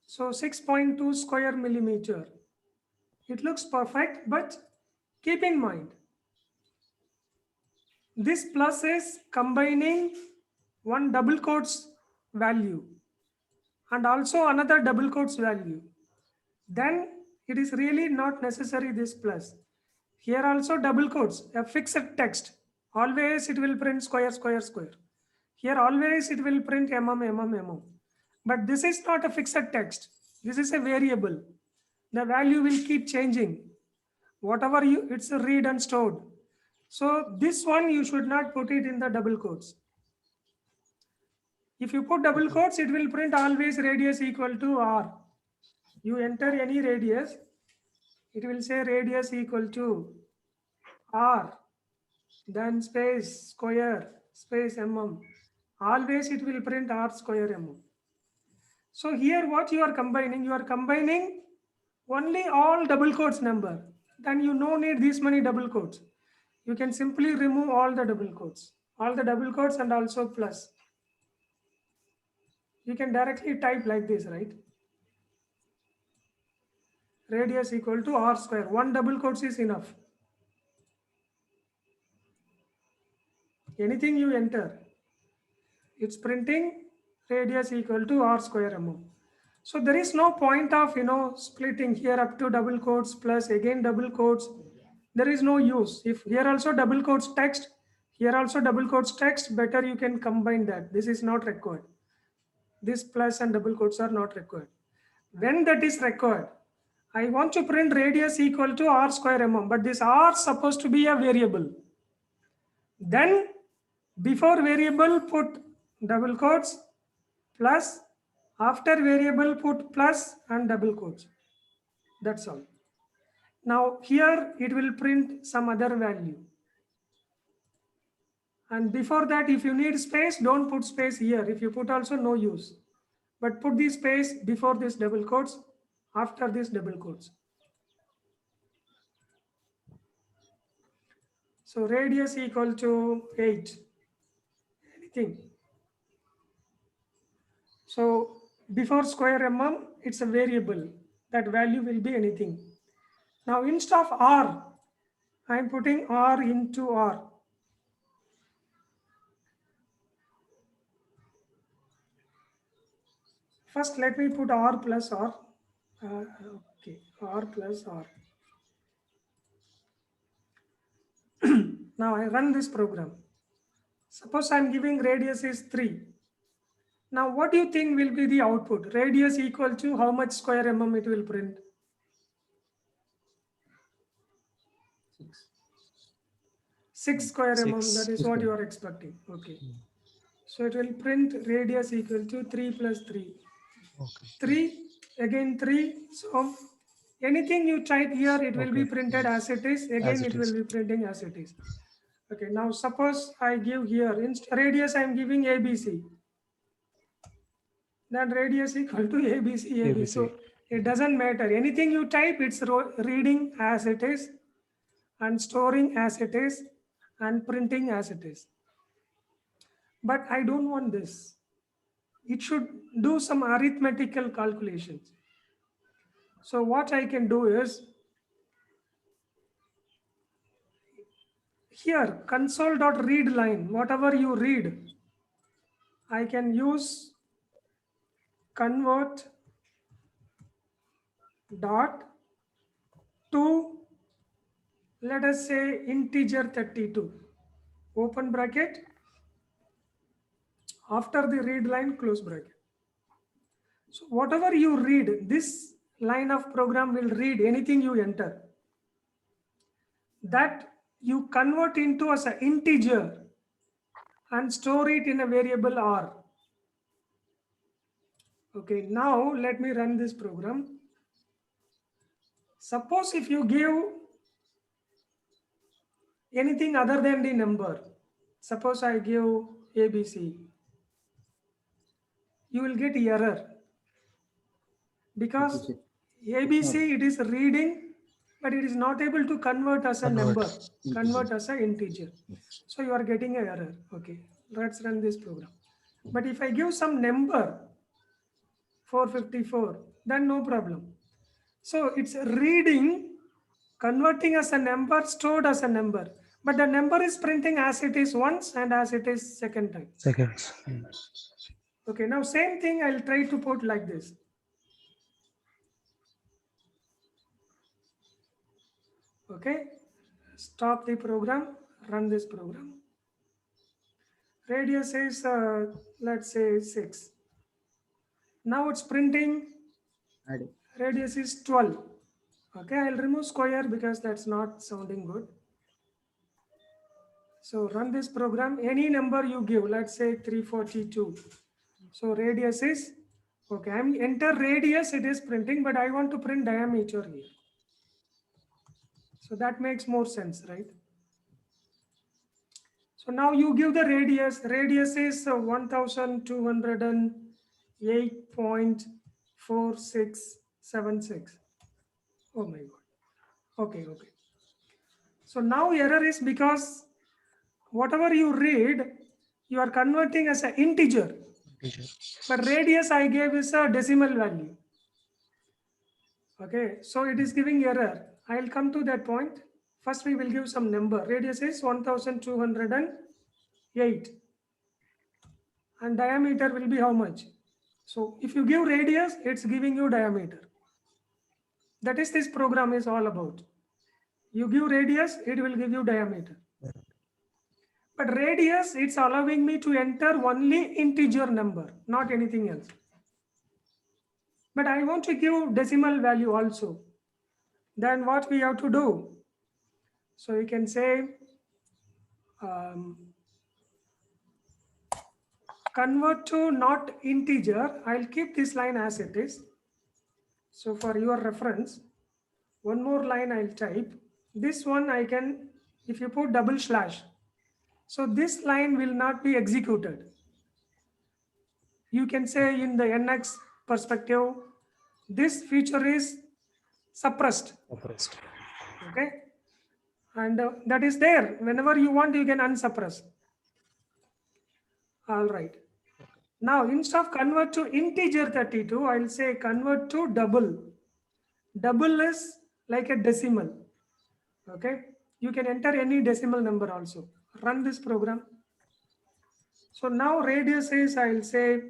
So 6.2 square millimeter. It looks perfect, but keep in mind, this plus is combining one double quotes value and also another double quotes value. Then it is really not necessary this plus. Here also double quotes, a fixed text. Always it will print square, square, square. Here always it will print mm. But this is not a fixed text. This is a variable. The value will keep changing. Whatever it's a read and stored. So this one you should not put it in the double quotes. If you put double quotes, it will print always radius equal to R. You enter any radius, it will say radius equal to R, then space square, space mm. Always it will print R square mm. So here what you are combining only all double quotes number. Then you no need this many double quotes. You can simply remove all the double quotes and also plus. You can directly type like this, right? Radius equal to R square. One double quotes is enough. Anything you enter, it's printing radius equal to R square mm. So there is no point of, splitting here up to double quotes plus again double quotes. There is no use. If here also double quotes text, here also double quotes text, better you can combine that. This is not required. This plus and double quotes are not required. When that is required, I want to print radius equal to R square mm, but this R is supposed to be a variable. Then before variable put double quotes plus, after variable put plus and double quotes. That's all. Now here it will print some other value. And before that, if you need space, don't put space here. If you put also, no use. But put the space before this double quotes, after this double quotes. So radius equal to 8. Anything. So before square mm, it's a variable. That value will be anything. Now instead of R, I am putting R into R. First, let me put R plus R. Okay, R plus R. Now I run this program. Suppose I'm giving radius is 3. Now what do you think will be the output? Radius equal to how much square mm it will print? 6 square mm, that is what you are expecting. Okay. So it will print radius equal to 3 plus 3. Okay. 3, again 3. So anything you type here, it will be printed as it is. Again, it will be printing as it is. Okay, now suppose I give here, radius I am giving ABC. Then radius equal to ABC, AB. So it doesn't matter. Anything you type, it's reading as it is and storing as it is and printing as it is. But I don't want this. It should do some arithmetical calculations. So what I can do is, here console.readline, whatever you read, I can use convert dot to, let us say, integer 32, open bracket, after the read line, close bracket. So whatever you read, this line of program will read anything you enter. That you convert into as an integer and store it in a variable R. Okay, now let me run this program. Suppose if you give anything other than the number, suppose I give ABC, you will get error because ABC it is reading, but it is not able to convert as a number, convert as an integer. So you are getting an error. Okay, let's run this program. But if I give some number, 454, then no problem. So it's reading, converting as a number, stored as a number. But the number is printing as it is once and as it is second time. Seconds. Okay, now same thing I'll try to put like this. Okay, stop the program, run this program. Radius is, let's say 6. Now it's printing, radius is 12. Okay, I'll remove square because that's not sounding good. So run this program, any number you give, let's say 342. So radius is, okay, I'm enter radius, it is printing, but I want to print diameter here. So that makes more sense, right? So now you give the radius is 1208.4676. Oh my God. Okay. So now error is because whatever you read, you are converting as an integer. But radius I gave is a decimal value. Okay, so it is giving error. I'll come to that point. First, we will give some number. Radius is 1208. And diameter will be how much? So if you give radius, it's giving you diameter. That is this program is all about. You give radius, it will give you diameter. But radius, it's allowing me to enter only integer number, not anything else. But I want to give decimal value also. Then what we have to do? So you can say convert to not integer. I'll keep this line as it is. So for your reference, one more line I'll type. This one I can, if you put double slash, so this line will not be executed. You can say in the NX perspective, this feature is suppressed. Okay. And that is there. Whenever you want, you can unsuppress. All right. Now, instead of convert to integer 32, I'll say convert to double. Double is like a decimal. Okay. You can enter any decimal number also. Run this program. So now radius is, I'll say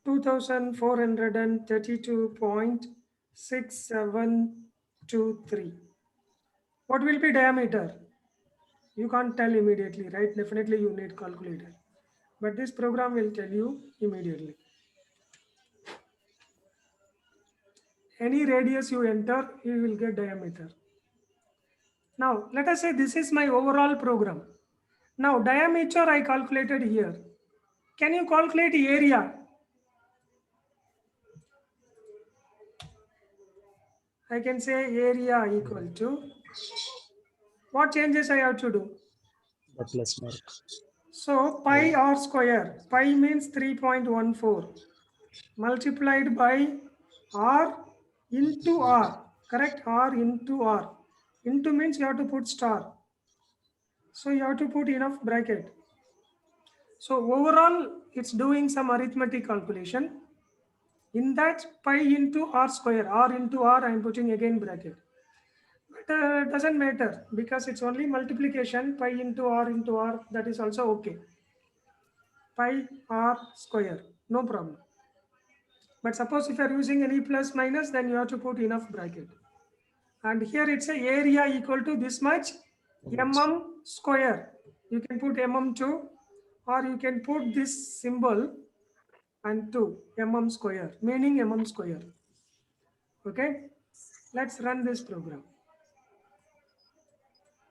2432.6723. What will be diameter? You can't tell immediately, right? Definitely you need calculator. But this program will tell you immediately. Any radius you enter, you will get diameter. Now, let us say this is my overall program. Now, diameter I calculated here. Can you calculate area? I can say area equal to, what changes I have to do? The plus mark. So pi r square, pi means 3.14 multiplied by r into r, correct? R into r. Into means you have to put star. So you have to put enough bracket. So overall, it's doing some arithmetic calculation. In that, pi into r square, r into r, I'm putting again bracket. But doesn't matter because it's only multiplication, pi into r, that is also okay. Pi r square, no problem. But suppose if you are using any plus minus, then you have to put enough bracket. And here it's a area equal to this much mm square. You can put mm2, or you can put this symbol and 2 square, meaning square. Okay, let's run this program.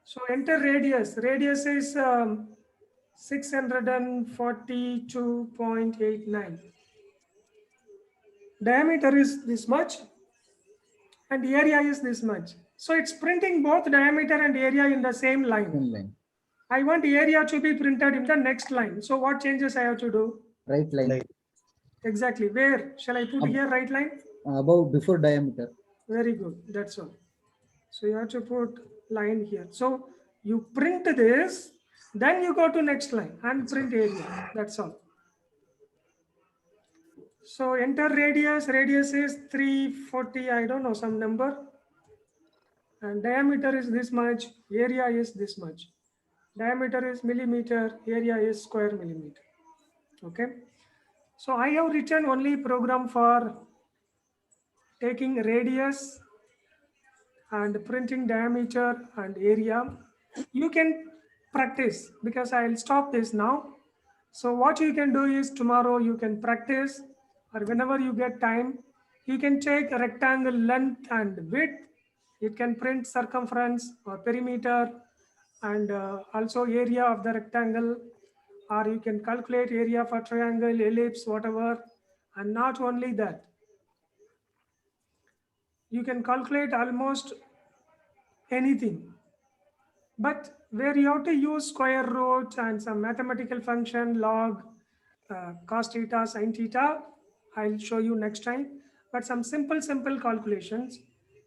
So enter radius. Radius is 642.89. Diameter is this much and area is this much. So it's printing both diameter and area in the same line. Same line. I want area to be printed in the next line. So what changes I have to do? Right line. Exactly. Where shall I put here right line? About before diameter. Very good. That's all. So you have to put line here. So you print this, then you go to next line and print area. That's all. So enter radius. Radius is 340. I don't know, some number. And diameter is this much. Area is this much. Diameter is millimeter. Area is square millimeter. Okay. So I have written only program for taking radius and printing diameter and area. You can practice because I'll stop this now. So what you can do is tomorrow you can practice, or whenever you get time, you can take a rectangle length and width. It can print circumference or perimeter and also area of the rectangle, or you can calculate area for triangle, ellipse, whatever. And not only that, you can calculate almost anything. But where you have to use square root and some mathematical function, log, cos theta, sin theta, I'll show you next time. But some simple calculations,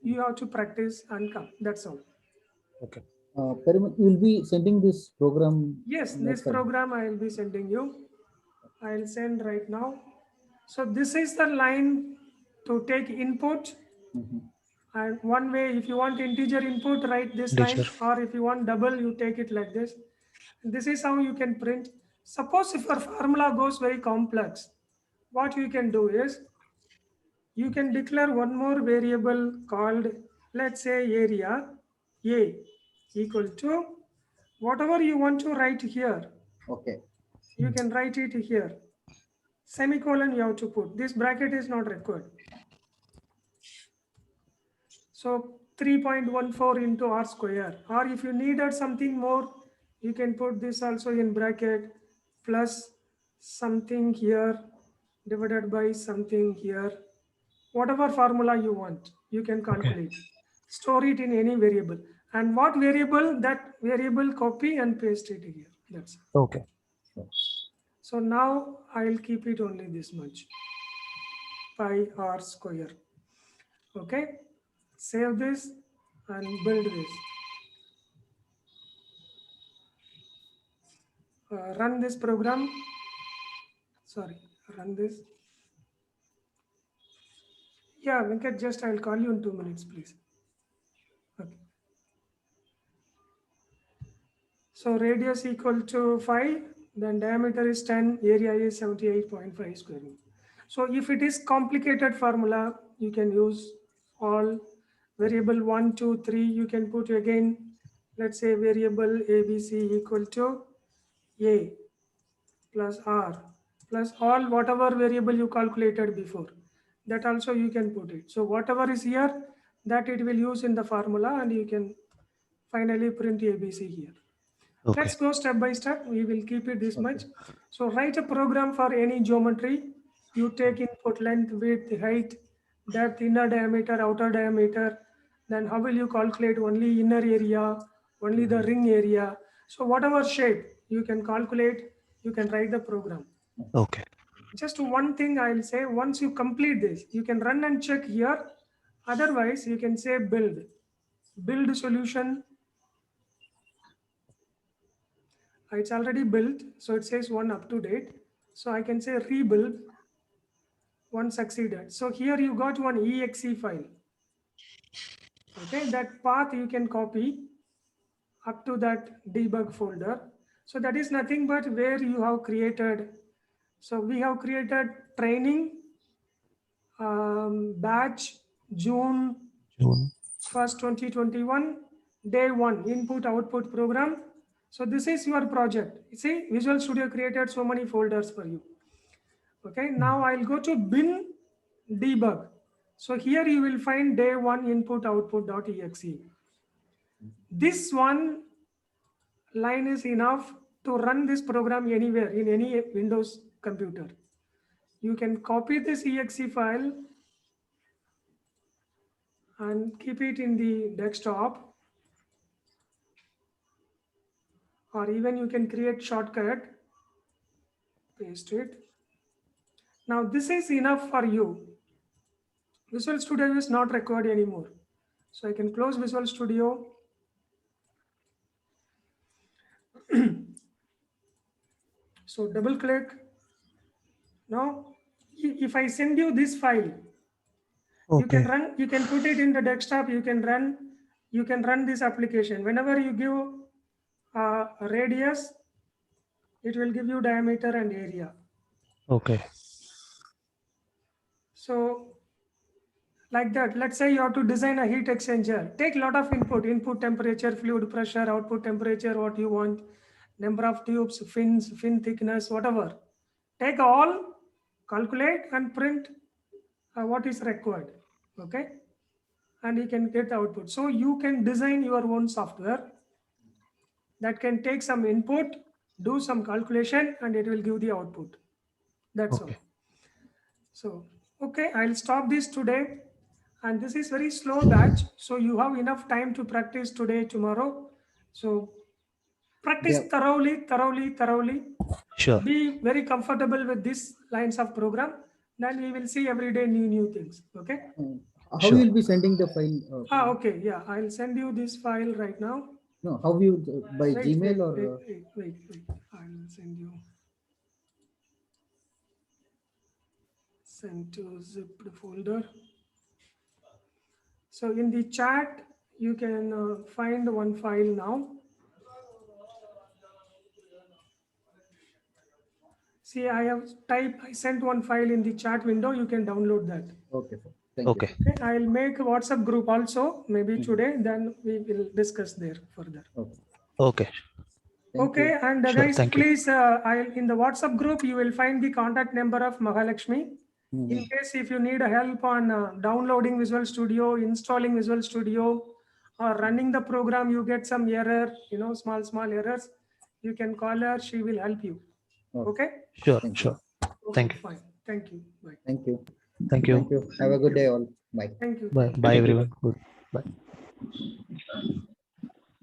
you have to practice and come. That's all. Okay. Parimal, you will be sending this program? Yes, this program I will be sending you. I'll send right now. So this is the line to take input. And one way, if you want integer input, write this line, or if you want double, you take it like this. And this is how you can print. Suppose if your formula goes very complex, what you can do is, you can declare one more variable called, let's say, area A equal to whatever you want to write here. Okay. You can write it here. Semicolon you have to put. This bracket is not required. So 3.14 into r square, or if you needed something more, you can put this also in bracket plus something here divided by something here. Whatever formula you want, you can calculate. Okay. Store it in any variable. And what variable, that variable copy and paste it here. That's it. Okay. So now I'll keep it only this much. Pi r square. Okay. Save this and build this. Run this program. Sorry, run this. Yeah, Venkat, just I'll call you in 2 minutes, please. Okay. So radius equal to 5, then diameter is 10, area is 78.5 square meter. So if it is complicated formula, you can use all variable 1, 2, 3. You can put again, let's say variable ABC equal to A plus R plus all whatever variable you calculated before. That also you can put it. So whatever is here, that it will use in the formula, and you can finally print ABC here. Okay. Let's go step by step. We will keep it this much. So write a program for any geometry. You take input length, width, height, depth, inner diameter, outer diameter. Then how will you calculate only inner area, only the ring area. So whatever shape you can calculate, you can write the program. Okay. Just one thing I'll say, once you complete this, you can run and check here. Otherwise, you can say build. Build solution. It's already built, so it says one up to date. So I can say rebuild, one succeeded. So here you got one exe file. Okay, that path you can copy up to that debug folder. So that is nothing but where you have created. So we have created training batch June June. 1st, 2021, day 1, input output program. So this is your project. You see, Visual Studio created so many folders for you. Okay, now I'll go to bin debug. So here you will find day 1 input output.exe. This one line is enough to run this program anywhere in any Windows computer. You can copy this exe file and keep it in the desktop, or even you can create shortcut, paste it. Now this is enough for you. Visual Studio is not required anymore. So I can close Visual Studio. So double click. Now, if I send you this file, you can run, you can put it in the desktop, you can run this application. Whenever you give a radius, it will give you diameter and area. Okay. So like that, let's say you have to design a heat exchanger. Take a lot of input temperature, fluid pressure, output temperature, what you want, number of tubes, fins, fin thickness, whatever. Take all, calculate and print what is required. Okay. And you can get output. So you can design your own software that can take some input, do some calculation, and it will give the output. That's all. So, okay, I'll stop this today. And this is very slow batch. So you have enough time to practice today, tomorrow. So practice thoroughly. Sure. Be very comfortable with these lines of program. Then we will see every day new things. Okay. How Sure. you will be sending the file? Okay. Yeah, I'll send you this file right now. No, how you by Wait, Gmail wait. I'll send you. Send to zipped folder. So in the chat, you can find one file now. See, I sent one file in the chat window. You can download that. Okay, sir. Thank Okay. you. Okay, I'll make a WhatsApp group also, maybe today, then we will discuss there further. Okay. Okay. Thank Okay, you. and Sure, guys, thank you. please, in the WhatsApp group, you will find the contact number of Mahalakshmi. In case if you need help on downloading Visual Studio, installing Visual Studio, or running the program, you get some error, small errors, you can call her, she will help you. Okay? Sure, Thank you. sure. Okay, Thank you. fine. Thank you. Bye. Thank you. Thank you. Thank you. Have a good day all. Bye. Thank you. Bye. Bye, everyone. Good. Bye.